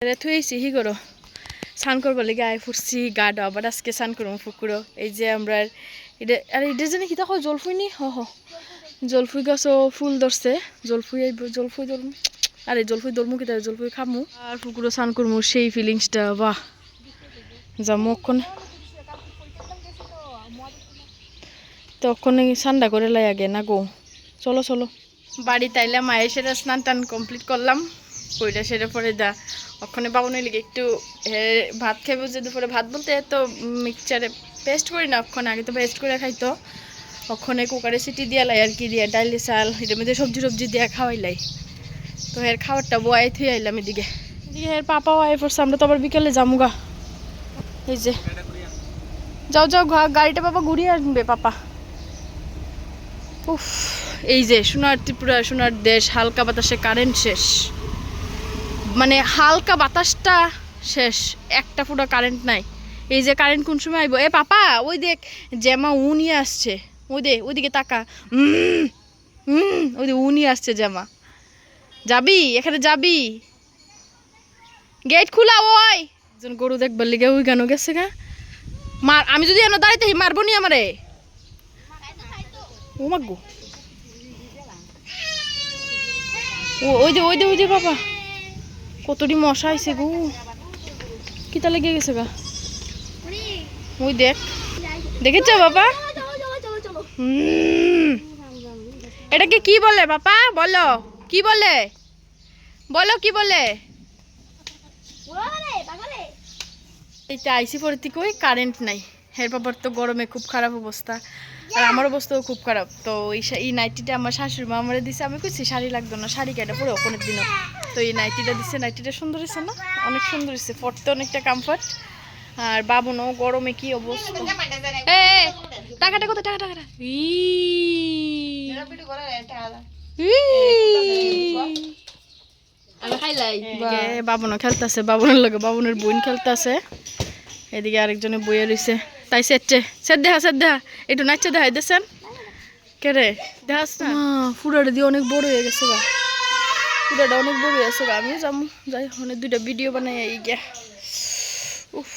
থুয়েছি হি করো স্নান করবো লেগে আয় ফুটছি গা ডা আবার আজকে স্নান করবো পুকুরো এই যে আমরা এটা আর এটা জানি কি দেখো জলফুই নি হ জলফুই গাছও ফুল ধরছে জলফুই জলফুই ধরমু আরে জলফুই ধরমু কি তাই জলফুই খামু আর পুকুরো স্নান করবো সেই ফিলিংসটা বাহ যাবো ওখানে তখন ঠান্ডা করে লাই আগে না গো চলো চলো বাড়ি তাইলে মায়ের সেটা স্নান টান কমপ্লিট করলাম কইটা সেটা পরে দা ওখানে বাবনের লিগে একটু ভাত খাইব যে দুপুরে ভাত বলতে তো মিক্সচারে পেস্ট করি না ওখানে আগে তো পেস্ট করে খাইতো ওখানে কুকারে সিটি দিয়া লাই আর কি দিয়া ডাইলে চাল এটার মধ্যে সবজি টবজি দিয়া খাওয়াইলাই তো এর খাবারটা বয়াই থুই আইলাম এদিকে এদিকে এর পাপাও আয় পড়ছে আমরা তো আবার বিকেলে যামুগা এই যে যাও যাও গাড়িটা পাপা ঘুরিয়ে আনবে পাপা উফ এই যে সোনার ত্রিপুরা সোনার দেশ হালকা বাতাসে কারেন্ট শেষ মানে হালকা বাতাসটা শেষ একটা ফুটা কারেন্ট নাই এই যে কারেন্ট কোন সময় আইব এ পাপা ওই দেখ জ্যামা উ নিয়ে আসছে ওইদিকে তাকা ওই উ নিয়ে আসছে জ্যামা যাবি এখানে যাবি গেট খোলা ওই একজন গরু দেখবার লিগে ওই গানও গেছে গা মার আমি যদি এনে দাঁড়াইতে মারবো নি আমারে ও মাগো ওই দে বাবা কতটি মশা আইছে গো কিতা লেগে গেছে গা ওই দেখেছ বাবা এটাকে কি বলে বাবা বলো কি বলে কি বলে এইটা আইসি পড়তে কই কারেন্ট নাই হের বাবার তো গরমে খুব খারাপ অবস্থা আর আমার অবস্থাও খুব খারাপ তো এই নাইটিটা আমার শাশুড়ি মা আমারে দিছে আমি কইছি শাড়ি লাগতো না শাড়ি কেটে পরে অনেক দিনও তো এই নাইটিটা দিচ্ছে নাইটিটা সুন্দর হয়েছে না অনেক সুন্দর হয়েছে পরতে অনেকটা কমফর্ট আর বাবুনও গরমে কি অবস্থা টাকাটা কত টাকাটা বাবুনও খেলতেছে বাবুনের লগে বাবুনের বোন খেলতেছে এদিকে আরেকজনে বইয়ে রয়েছে তাই সেট দেখা একটু নাচছে দেখাই দিয়েছেন কে রে দেখাস না ফুটাটা দিয়ে অনেক বড় হয়ে গেছে গা ফুটাটা অনেক বড় হয়ে গেছে গা আমিও যাবো যাই অনেক দুইটা ভিডিও বানাই এই গিয়া উফ